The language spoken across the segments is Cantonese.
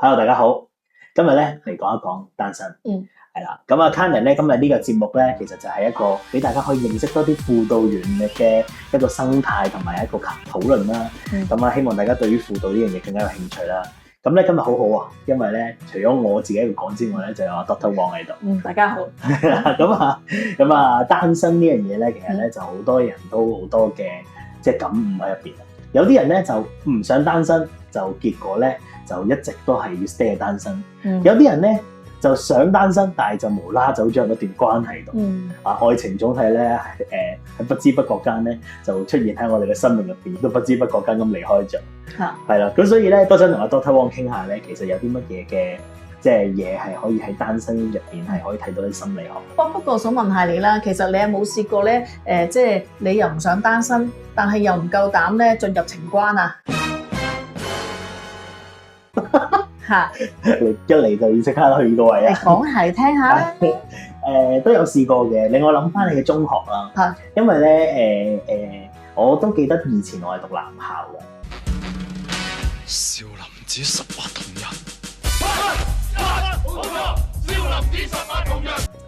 Hello，大家好。今日咧嚟講一講單身。係啦。咁啊，Carmen 咧今日呢個節目咧，其實就係一個俾大家可以認識多啲輔導員嘅一個生態同埋一個討論啦。咁啊，希望大家對於輔導呢樣嘢更加有興趣啦。咁咧今日好好啊，因為咧除咗我自己喺度講之外咧，就有 Dr. Wong 喺度。大家好。咁啊，單身呢樣嘢咧，其實咧就好多人都好多嘅即係感悟喺入邊。有啲人咧就唔想單身，就結果咧就一直都係要 stay 喺單身。有啲人咧就想單身，但係就無啦啦走咗入一段關係度。愛情總係咧喺不知不覺間咧就出現喺我哋嘅生命入邊，都不知不覺間咁離開咗。係啦，咁所以咧都想同阿 Dr. Wong 傾下咧，其實有啲乜嘢嘅即係嘢係可以喺單身入邊係可以睇到啲心理學。不過想問下你啦，其實你有冇試過咧？即係你又唔想單身，但係又唔夠膽咧進入情關啊？嚇！你一嚟就要即刻去個位啊！講係聽下啦。都有試過嘅，令我諗翻你嘅中學啦。嚇！因為咧我都記得以前我係讀男校嘅。少林寺十八銅人。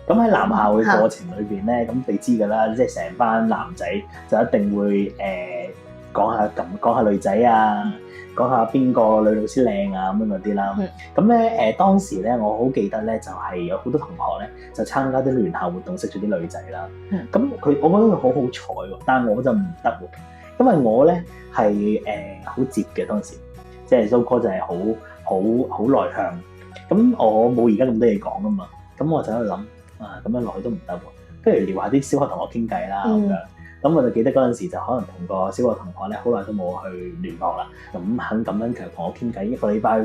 咁喺男校嘅過程裏邊咧，咁你知㗎啦，即係成班男仔就一定會講下女仔啊，講下邊個女老師靚啊咁樣嗰啲啦。咁咧當時咧，我好記得咧，就係有好多同學咧就參加啲聯校活動，識咗啲女仔啦。咁我覺得佢好好彩喎，但係我就唔得喎，因為我咧係好接嘅當時，即係蘇哥就係好內向。咁我冇而家咁多嘢講啊嘛，咁我就喺度諗咁樣落去都唔得喎，不如撩下啲小學同學傾偈啦咁樣。咁我就記得嗰陣時就可能同個小學同學咧，好耐都冇去聯絡啦，咁肯咁樣其實同我傾偈1個禮拜喎。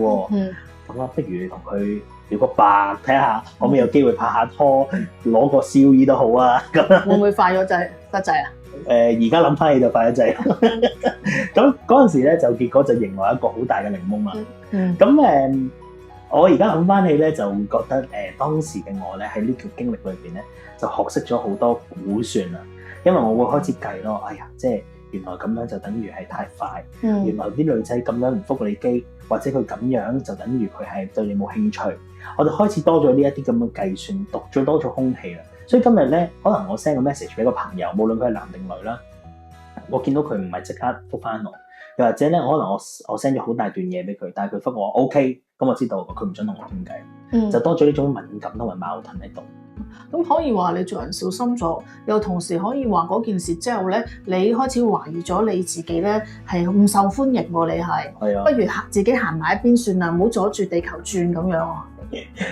咁啊，不如同佢表個白，睇下可唔可以有機會拍下拖，攞個 COE 都好啊。咁會唔會快咗滯得滯啊？而家諗翻起就快咗滯。咁嗰陣時咧就結果就迎來一個好大嘅檸檬啦。咁我而家諗翻起咧，就覺得當時嘅我咧喺呢條經歷裏邊咧，就學識咗好多估算啦。因為我會開始計咯，哎呀，即係原來咁樣就等於係太快，原來啲女仔咁樣唔覆你機，或者佢咁樣就等於佢係對你冇興趣。我就開始多咗呢一啲咁嘅計算，讀咗多咗空氣啦。所以今日咧，可能我 send 個 message 俾個朋友，無論佢係男定女啦，我見到佢唔係即刻覆翻我，又或者咧，可能我 send 咗好大段嘢俾佢，但係佢覆我 OK，咁我知道佢唔想同我傾偈，就多咗呢種敏感同埋矛盾喺度。咁可以話你做人小心咗，又同時可以話嗰件事之後咧，你開始懷疑咗你自己咧係唔受歡迎喎，你係，不如自己行埋一邊算啦，唔好阻住地球轉咁樣。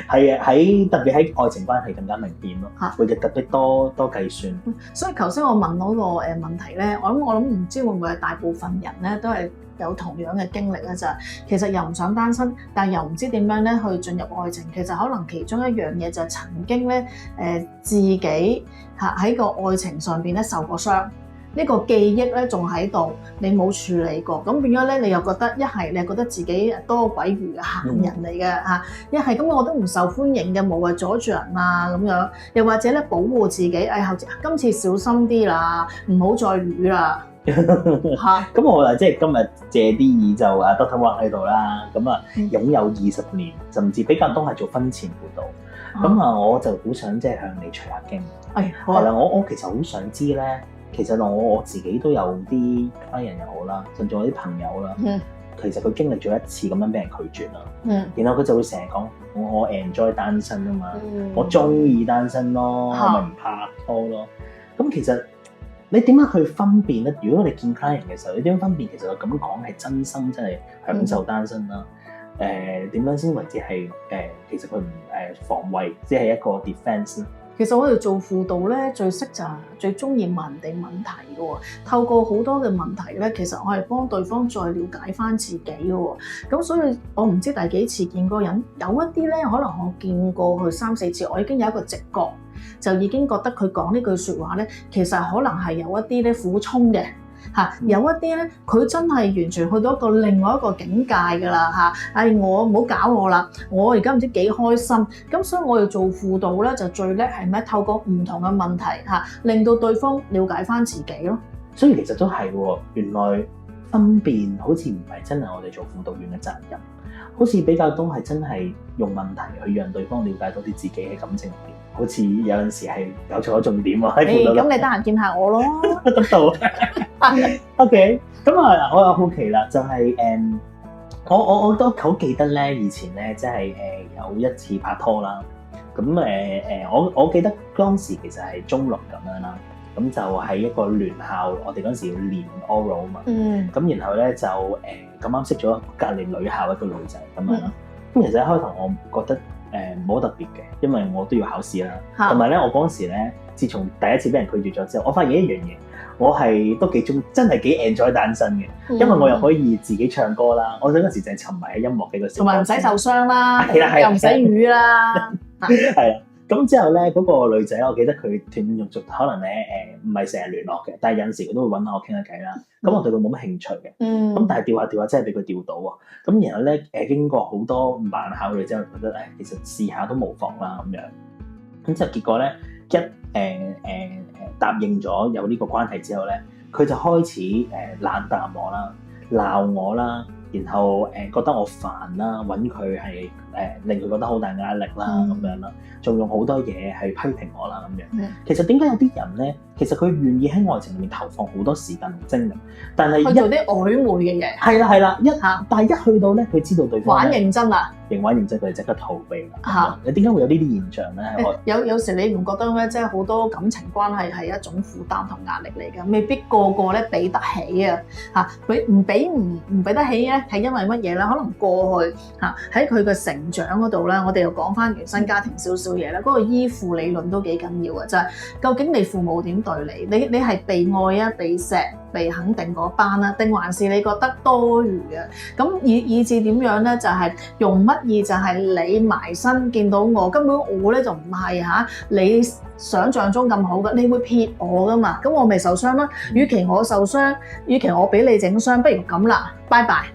係啊，特別喺愛情關係更加明顯咯，會特別多計算。所以頭先我問嗰個問題咧，我諗唔知會唔會係大部分人咧都係有同樣嘅經歷咧，就係其實又唔想單身，但係又唔知點樣咧去進入愛情。其實可能其中一樣嘢就係曾經咧自己喺個愛情上邊咧受過傷，呢個記憶咧仲喺度，你冇處理過，咁變咗咧你又覺得一係你係覺得自己多鬼餘嘅閒人嚟嘅嚇，一係咁我都唔受歡迎嘅，無謂阻住人啊咁樣，又或者咧保護自己，今次小心啲啦，唔好再瘀啦。咁我即係今日借啲意就Dr. Wong 喺度啦，咁擁有20年，甚至比較多係做婚前輔導。咁我就好想即係向你取下經。係啦，我其實好想知咧，其實我自己都有啲家人又好啦，甚至我啲朋友啦，其實佢經歷咗一次咁樣俾人拒絕啦，然後佢就會成日講我 enjoy 單身啊嘛，我中意單身咯，我咪唔拍拖咯。咁其實你點樣去分辨咧？如果你見家人嘅時候，你點樣分辨其實我咁講係真心真係享受單身啦？點樣先為之係其實佢唔防衛，只係一個 defense 咧？其實我哋做輔導咧，最識就係最中意問人哋問題嘅喎。透過好多嘅問題咧，其實我係幫對方再了解翻自己嘅喎。咁所以我唔知第幾次見過人，有一啲咧可能我見過佢3、4次，我已經有一個直覺，就已經覺得佢講呢句説話咧，其實可能係有一啲咧苦衷嘅。有一啲咧，佢真係完全去到另外一個境界㗎啦我唔好搞我啦，我而家唔知幾開心，咁所以我哋做輔導咧就最叻係咩？透過唔同嘅問題令到對方了解翻自己咯。所以其實都係喎，原來分辨好似唔係真係我哋做輔導員嘅責任。好似比較多係真係用問題去讓對方了解到啲自己嘅感情入邊，好似有陣時係搞錯咗重點喎喺輔導。咁你得閒見下我咯。得到。OK，咁啊，我又好奇啦，就係、我都好記得咧，以前咧即係有一次拍拖啦。咁我記得當時其實係中六咁樣啦。咁就喺一個聯校，我哋嗰陣時要練 oral 啊嘛。咁然後咧就咁啱識咗隔離女校一個女仔咁樣啦。咁其實一開頭我覺得冇特別嘅，因為我都要考試啦。同埋咧，我嗰陣時咧，自從第一次俾人拒絕咗之後，我發現一樣嘢，我係都幾中，真係幾 enjoy 單身嘅，因為我又可以自己唱歌啦。我嗰陣時就係沉迷喺音樂嘅個時，同埋唔使受傷啦，係又唔使瘀啦。係啦。咁之後咧，嗰個女仔，我記得佢斷斷續續，可能咧唔係成日聯絡嘅，但係有陣時佢都會揾下我傾下偈啦。咁我對佢冇乜興趣嘅，咁但係調下真係俾佢調到喎。咁然後咧經過好多晚考慮之後，覺得其實試下都無妨啦咁樣。咁之後結果咧答應咗有呢個關係之後咧，佢就開始冷淡我啦，鬧我啦。然後覺得我煩啦，揾佢係令佢覺得好大壓力啦咁樣啦，仲用好多嘢係批評我啦咁樣。其實點解有啲人咧，其實佢願意喺愛情裏面投放好多時間同精力，但係去做啲曖昧嘅嘢。係啦，但係一去到咧，佢知道對方玩認真啦，玩認真，佢哋即刻逃避啦。你點解會有呢啲現象咧？有時你唔覺得咩？即係好多感情關係係一種負擔同壓力嚟㗎，未必個個咧俾得起啊！佢唔俾得起咧，係因為乜嘢咧？可能過去喺佢嘅成長嗰度咧，我哋又講翻原生家庭少少嘢啦。嗰個依附理論都幾緊要嘅，就係究竟你父母點對你？你係被愛啊、被錫、被肯定嗰班啦，定還是你覺得多餘啊？咁以至點樣咧？就係用乜嘢？就係你埋身見到我，根本我咧就唔係你想象中咁好嘅，你會撇我噶嘛？咁我咪受傷啦。與其我受傷，與其我俾你整傷，不如咁啦，拜拜。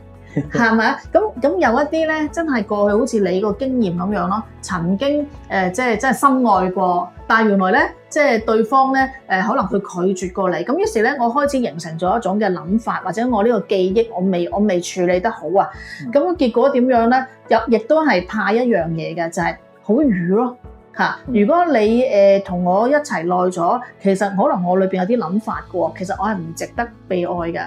係咪啊？咁有一啲咧，真係過去好似你個經驗咁樣咯，曾經即係真係深愛過，但係原來咧，即係對方咧可能佢拒絕過你，咁於是咧，我開始形成咗一種嘅諗法，或者我呢個記憶我未處理得好啊，咁結果點樣咧？亦都係怕一樣嘢嘅，就係好瘀咯嚇。如果你同我一齊耐咗，其實可能我裏邊有啲諗法嘅喎，其實我係唔值得被愛嘅。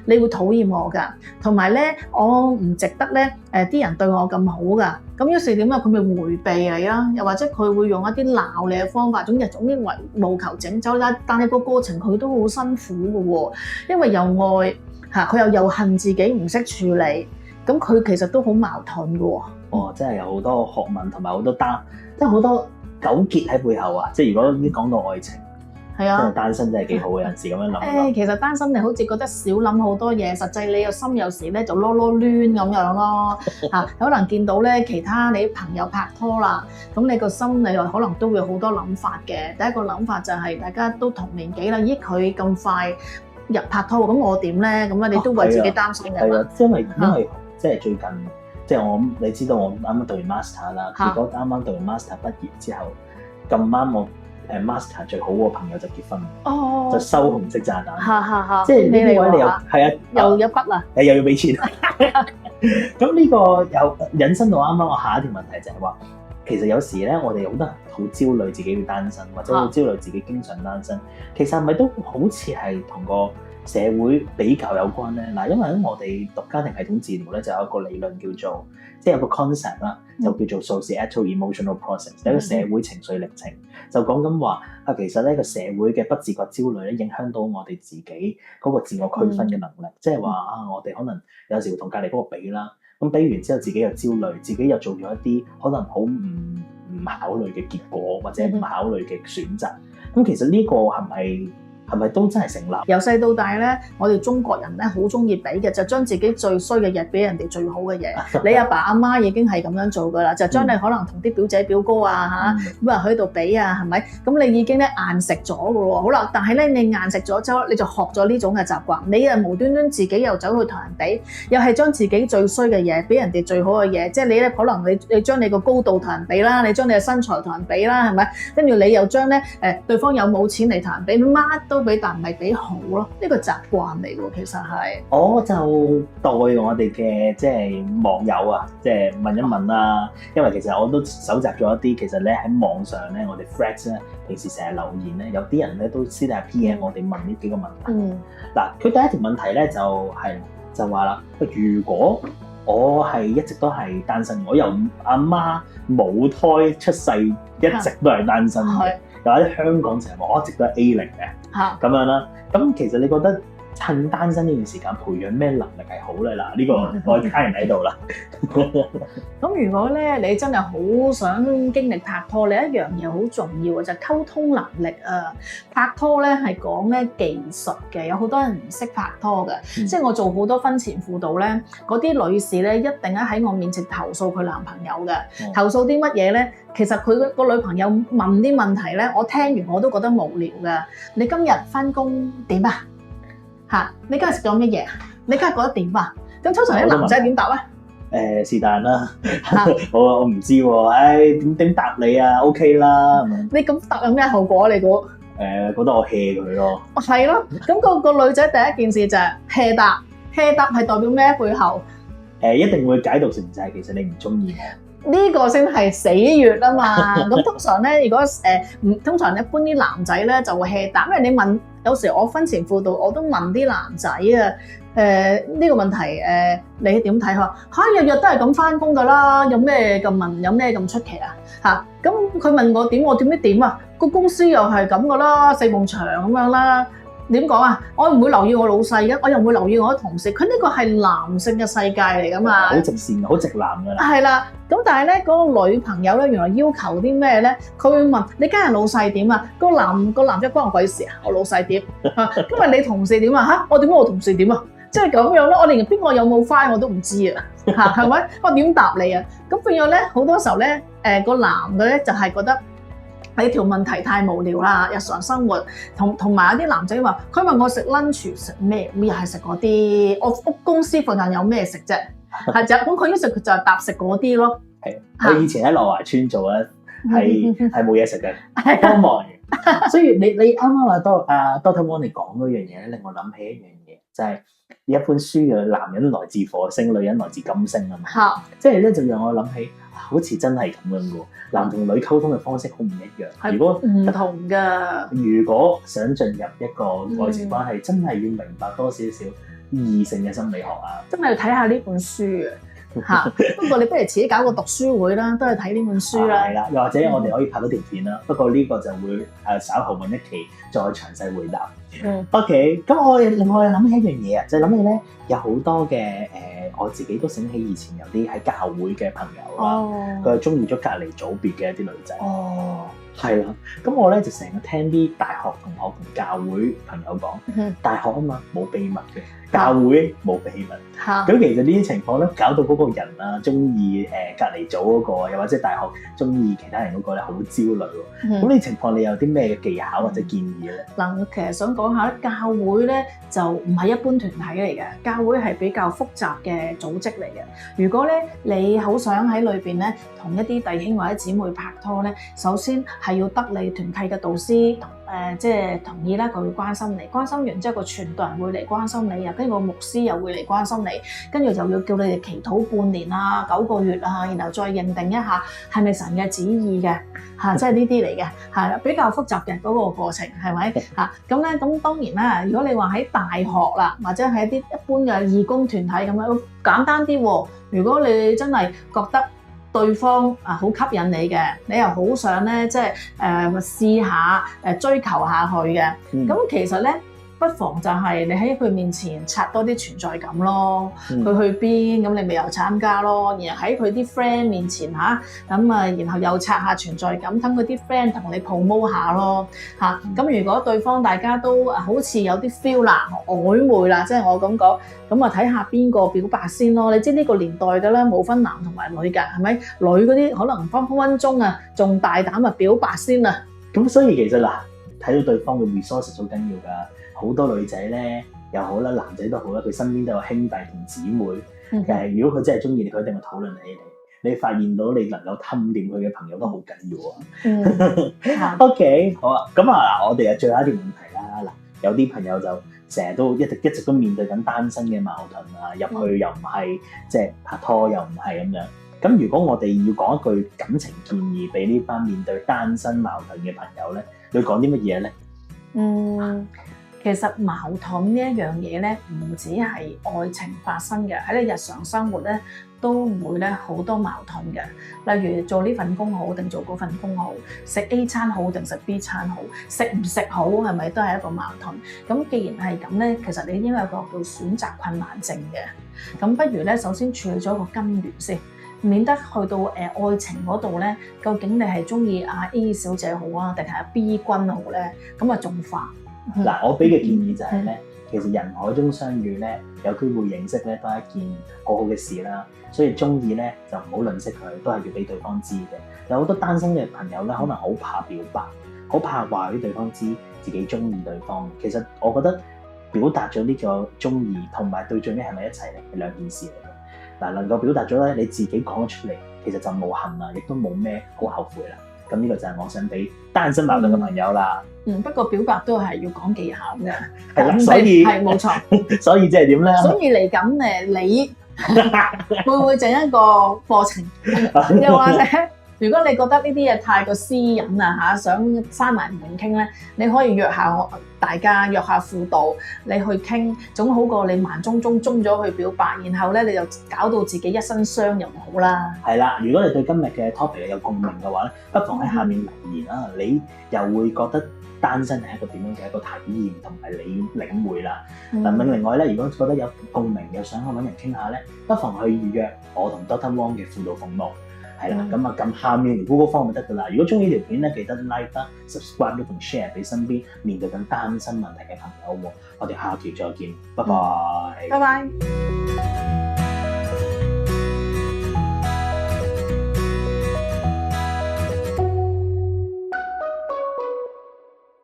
你會討厭我㗎，同埋咧，我唔值得咧，啲人對我咁好㗎，咁於是點啊？佢咪迴避你啦，又或者佢會用一啲鬧你嘅方法，總之為務求整走啦。但係個過程佢都好辛苦嘅喎，因為又愛佢又恨自己唔識處理，咁佢其實都好矛盾嘅喎。哦，真係有好多學問同埋好多即係好多糾結喺背後啊！即係如果已經講到愛情。係啊，單身真係幾好嘅，有時咁樣諗。其實單身你好似覺得少諗好多嘢，實際你個心有時咧就囉囉攣咁樣咯。可能見到咧其他你朋友拍拖啦，咁你個心理可能都會好多諗法嘅。第一個諗法就係大家都同年紀啦，咦佢咁快入拍拖，咁我點咧？咁啊你都為自己擔心嘅。係啊，因為即係最近，即係你知道我啱啱讀完 master 啦，結果啱啱讀完 master 畢業之後，咁啱我。master 最好個朋友就結婚，就收紅色炸彈，即係呢位你又係啊，又一筆啦，又要俾錢。咁呢個又引申到啱啱我下一條問題就係話，其實有時咧我哋好多人好焦慮自己要單身，或者好焦慮自己經常單身，其實係咪都好似係同個社會比較有關咧？嗱，因為喺我哋讀家庭系統治療咧，就有一個理論叫做，即係有個 concept 啦，就叫做 societal emotional process，有一個社會情緒歷程，就講緊話其實呢個社會嘅不自覺焦慮咧，影響到我哋自己嗰個自我區分嘅能力，即係話我哋可能有時會同隔離嗰個比啦，咁比完之後自己又焦慮，自己又做咗一啲可能好唔考慮嘅結果，或者唔考慮嘅選擇，咁其實呢個係咪都真係成立？由細到大咧，我哋中國人咧好中意俾嘅就將自己最衰嘅嘢俾人哋最好嘅嘢。你阿爸阿媽已經係咁樣做噶啦，就將你可能同啲表姐表哥啊咁啊喺度比啊，係咪？咁你已經咧硬食咗噶喎。好啦，但係咧你硬食咗之後，你就學咗呢種嘅習慣，你啊無端端自己又走去同人比，又係將自己最衰嘅嘢俾人哋最好嘅嘢。即係你咧可能你將你個高度同人比啦，你將你嘅身材同人比啦，係咪？跟住你又將咧對方有冇錢嚟同人比，乜都都俾，但唔係俾好咯。呢個習慣嚟喎，其實係。我就代我哋嘅即係網友啊，即係問一問啦。因為其實我都搜集咗一啲，其實咧喺網上咧，我哋 Threads 咧平時成日留言咧，有啲人咧都私底下 PM 我哋問呢幾個問題。嗱，佢第一條問題咧就話啦，如果我係一直都係單身，我由阿媽母胎出世一直都係單身嘅，又喺香港成日話我一直都係 A0嘅，咁樣啦。咁其實你覺得趁單身呢段時間培養咩能力係好咧？嗱，呢個我家人喺度啦。咁如果咧你真係好想經歷拍拖，你一樣嘢好重要嘅就係溝通能力啊！拍拖咧係講咧技術嘅，有好多人唔識拍拖嘅。即係我做好多婚前輔導咧，嗰啲女士咧一定喺我面前投訴佢男朋友嘅。投訴啲乜嘢咧？其實佢個女朋友問啲問題咧，我聽完我都覺得無聊㗎。你今日返工點啊？嚇！你今日食咗乜嘢？你今日覺得點啊？咁通常啲男仔點答咧？是但啦，我唔知喎，點答你啊 ？OK 啦，你咁答有咩後果？你估？覺得我 hea 佢咯。係咯，咁個女仔第一件事就係 hea 答，hea答係代表咩？背後一定會解讀成就係其實你唔中意我。呢個先係死穴啊嘛！咁通常咧，如果通常一般啲男仔咧就會 hea 答，因為你問有時我婚前輔導我都問啲男仔啊，呢個問題你點睇？佢話日日都係咁返工㗎啦，有咩咁問？有咩咁出奇啊？嚇！咁佢問我點，我點知點啊？個公司又係咁㗎啦，四埲牆咁樣啦。點講啊？我唔會留意我老細嘅，我又唔會留意我啲同事。佢呢個係男性嘅世界嚟㗎嘛，好直線，好直男㗎啦。係啦，咁但係咧嗰個女朋友咧，原來要求啲咩咧？佢會問你家人老細點啊？個男仔關我鬼事啊！我老細點？今日你同事點啊？嚇！我點解我同事點啊？即係咁樣咯，我連邊個有冇返我都唔知啊！嚇係咪？我點答你啊？咁變咗咧，好多時候咧，個男嘅咧就係覺得你條問題太無聊啦，日常生活同埋有啲男仔話，佢問我食 lunch 食咩？又係食嗰啲，我屋公司附近有咩食啫？係就咁，佢一食佢就係答食嗰啲咯。係，我以前喺樂華村做咧，係冇嘢食嘅，好忙嘅。所以你啱啱話Doctor Wong 你講嗰樣嘢咧，令我諗起一樣嘢，就係一本書嘅男人來自火星，女人來自金星啊嘛。即係咧就讓我諗起，好似真係咁樣嘅喎。男同女溝通嘅方式好唔一樣。如果唔同㗎，如果想進入一個愛情關係，真係要明白多少少異性嘅心理學啊！真係要睇下呢本書啊！嚇，不過你不如自己搞個讀書會啦，都係睇呢本書啦。係啦，又或者我哋可以拍到條片啦。不過呢個就會稍後揾一期再詳細回答。OK，咁我另外諗起一樣嘢啊，就係諗起咧有好多嘅我自己都醒起以前有啲喺教會嘅朋友啦，佢係中意咗隔離組別嘅一啲女仔。係啦，咁我咧就成日聽啲大學同學同教會朋友講，大學啊嘛冇秘密嘅，教會冇秘密。咁其實呢啲情況咧，搞到嗰個人啊，中意隔離組嗰個，又或者大學中意其他人嗰個咧，好焦慮喎。咁呢啲情況你有啲咩嘅技巧或者建議咧？嗱，我其實想講下教會咧就唔係一般團體嚟嘅，教會係比較複雜嘅組織嚟嘅。如果咧你好想喺裏邊咧同一啲弟兄或者姊妹拍拖咧，首先係要得你團契嘅導師即係同意啦，佢會關心你，關心完之後個傳道人會嚟關心你，跟住個牧師又會嚟關心你，跟住就要叫你哋祈禱半年啊、9個月啊，然後再認定一下係咪神嘅旨意嘅嚇，即係呢啲嚟嘅係比較複雜嘅嗰個過程係咪嚇？咁咧咁當然啦，如果你話喺大學啦，或者係一啲一般嘅義工團體咁樣簡單啲喎，如果你真係覺得對方好吸引你嘅，你又好想咧，即係試下追求下佢嘅，咁其實咧不妨就係你喺佢面前刷多啲存在感咯。佢去邊咁，你咪又參加咯。然後喺佢啲 friend 面前咁然後又刷下存在感，等佢啲 friend 同你 promote 下咯嚇。咁如果對方大家都好似有啲 feel 啦、曖昧啦，即係我咁講，咁啊睇下邊個表白先咯。你知呢個年代㗎啦，冇分男同埋女㗎，係咪？女嗰啲可能分鐘啊，仲大膽啊表白先啊。咁所以其實嗱，睇到對方嘅 resource 好緊要㗎。好多女仔咧又好啦，男仔都好啦，佢身邊都有兄弟同姊妹。如果佢真係中意你，佢一定會討論起你。你發現到你能夠氹掂佢嘅朋友都好緊要啊。OK， 好啊。咁啊嗱，我哋啊最後一條問題啦。嗱，有啲朋友就成日都一直都面對緊單身嘅矛盾啊，入去又唔係即係拍拖又唔係咁樣。咁如果我哋要講一句感情建議俾呢班面對單身矛盾嘅朋友咧，你會講啲乜嘢咧？其實矛盾呢一樣嘢咧，唔止係愛情發生嘅，喺你日常生活咧都會咧好多矛盾嘅。例如做呢份工好定做嗰份工好，食 A 餐好定食 B 餐好，食唔食好係咪都係一個矛盾？咁既然係咁咧，其實你應該有個叫選擇困難症嘅。咁不如咧，首先處理咗個根源先，免得去到愛情嗰度咧，究竟你係中意阿 A 小姐好啊，定係阿 B 君好咧？咁啊仲煩。嗱，我俾嘅建議就係咧，其實人海中相遇咧，有機會認識咧，都係一件好好嘅事啦。所以中意咧就唔好吝嗇佢，都係要俾對方知嘅。有好多單身嘅朋友咧，可能好怕表白，好怕話俾對方知自己中意對方。其實我覺得表達咗呢個中意，同埋對最尾係咪一齊咧，係兩件事嚟嘅。嗱，能夠表達咗咧，你自己講咗出嚟，其實就冇恨啦，亦都冇咩好後悔啦。咁呢個就係我想俾單身矛盾嘅朋友啦。不過表白都係要講技巧嘅，係啦，所以係冇錯。所以即係點咧？所以嚟緊你會唔會整一個課程？又或者如果你覺得呢啲嘢太過私隱啊想閂埋門傾咧，你可以約下大家，約下輔導，你去傾，總好過你盲中中咗去表白，然後咧你就搞到自己一身傷又唔好啦。係啦，如果你對今日嘅 topic 有共鳴嘅話咧，不妨喺下面留言啊，你又會覺得單身係一個點樣嘅一個體驗同埋你領會啦。另外咧，如果覺得有共鳴又想去揾人傾下咧，不妨去預約我同 Dr. Wong 嘅輔導服務。係啦，咁啊撳下面 Google Form 就得噶啦。如果中意條片咧，記得 like 啦、subscribe 同 share 俾身邊面對緊單身問題嘅朋友喎。我哋下期再見，拜拜。拜拜。